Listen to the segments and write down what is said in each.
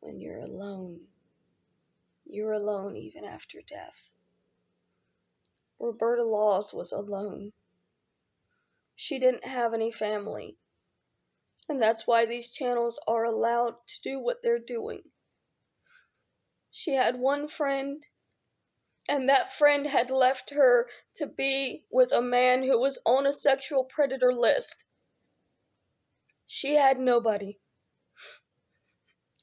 when you're alone. You're alone even after death. Roberta Laws was alone. She didn't have any family. And that's why these channels are allowed to do what they're doing. She had one friend, and that friend had left her to be with a man who was on a sexual predator list. She had nobody.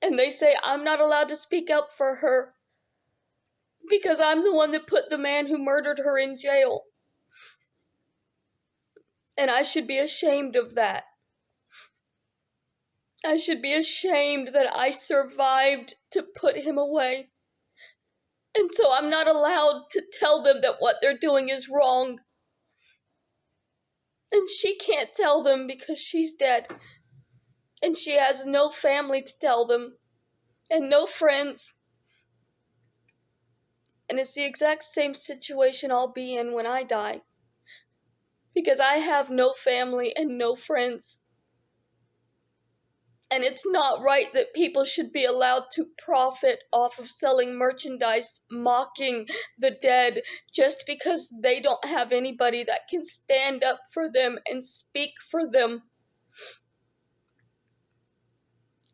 And they say I'm not allowed to speak up for her because I'm the one that put the man who murdered her in jail. And I should be ashamed of that. I should be ashamed that I survived to put him away. And so I'm not allowed to tell them that what they're doing is wrong. And she can't tell them because she's dead. And she has no family to tell them. And no friends. And it's the exact same situation I'll be in when I die. Because I have no family and no friends. And it's not right that people should be allowed to profit off of selling merchandise, mocking the dead, just because they don't have anybody that can stand up for them and speak for them.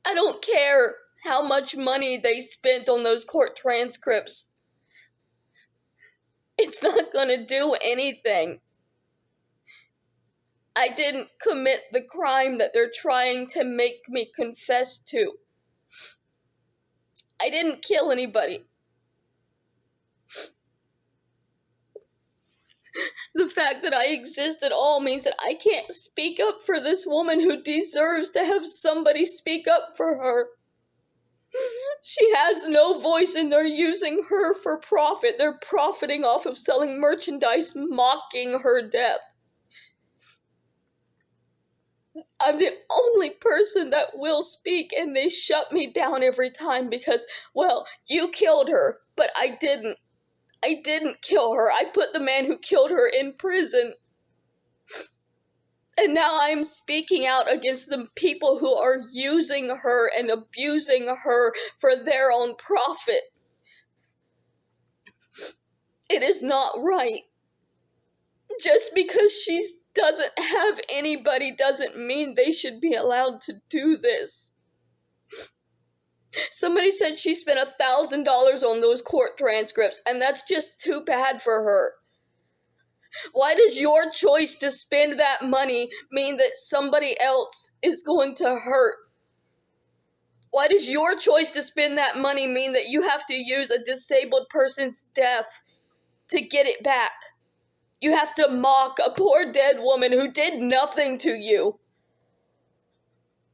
I don't care how much money they spent on those court transcripts. It's not going to do anything. I didn't commit the crime that they're trying to make me confess to. I didn't kill anybody. The fact that I exist at all means that I can't speak up for this woman who deserves to have somebody speak up for her. She has no voice and they're using her for profit. They're profiting off of selling merchandise, mocking her death. I'm the only person that will speak, and they shut me down every time because, well, you killed her, but I didn't. I didn't kill her. I put the man who killed her in prison. And now I'm speaking out against the people who are using her and abusing her for their own profit. It is not right. Just because she doesn't have anybody doesn't mean they should be allowed to do this. Somebody said she spent $1,000 on those court transcripts, and that's just too bad for her. Why does your choice to spend that money mean that somebody else is going to hurt? Why does your choice to spend that money mean that you have to use a disabled person's death to get it back? You have to mock a poor dead woman who did nothing to you,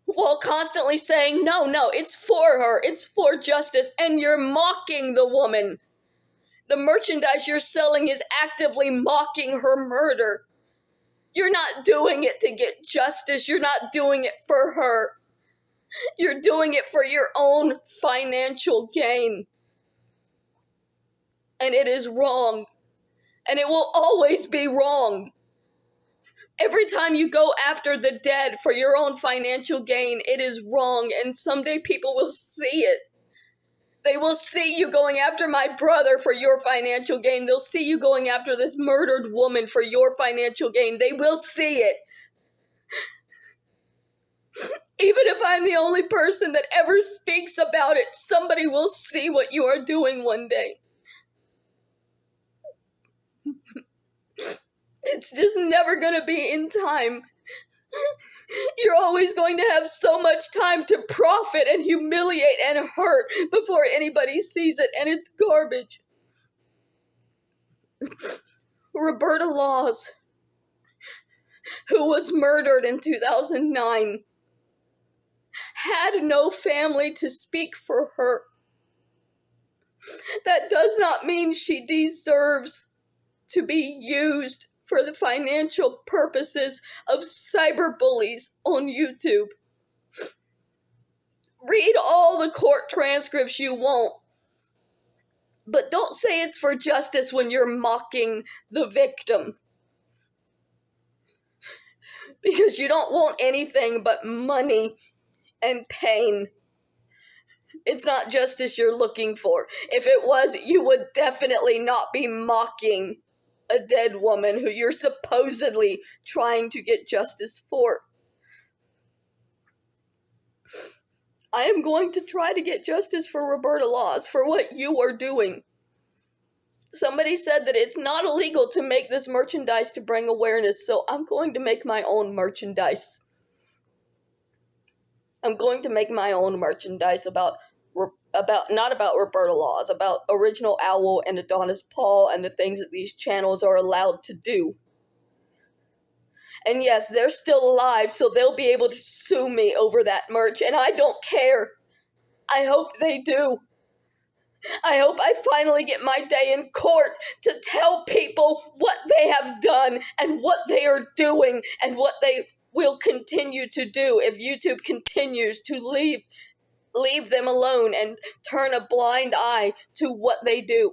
while constantly saying, no, it's for her, it's for justice, and you're mocking the woman. The merchandise you're selling is actively mocking her murder. You're not doing it to get justice, you're not doing it for her. You're doing it for your own financial gain. And it is wrong. And it will always be wrong. Every time you go after the dead for your own financial gain, it is wrong, and someday people will see it. They will see you going after my brother for your financial gain. They'll see you going after this murdered woman for your financial gain. They will see it. Even if I'm the only person that ever speaks about it, somebody will see what you are doing one day. It's just never going to be in time. You're always going to have so much time to profit and humiliate and hurt before anybody sees it, and it's garbage. Roberta Laws, who was murdered in 2009, had no family to speak for her. That does not mean she deserves to be used for the financial purposes of cyberbullies on YouTube. Read all the court transcripts you want, but don't say it's for justice when you're mocking the victim. Because you don't want anything but money and pain. It's not justice you're looking for. If it was, you would definitely not be mocking a dead woman who you're supposedly trying to get justice for. I am going to try to get justice for Roberta Laws for what you are doing. Somebody said that it's not illegal to make this merchandise to bring awareness, so I'm going to make my own merchandise. I'm going to make my own merchandise about not about Roberta Laws, about Original Owl and Adonis Paul and the things that these channels are allowed to do. And yes, they're still alive, so they'll be able to sue me over that merch, and I don't care. I hope they do. I hope I finally get my day in court to tell people what they have done and what they are doing and what they will continue to do if YouTube continues to leave them alone and turn a blind eye to what they do.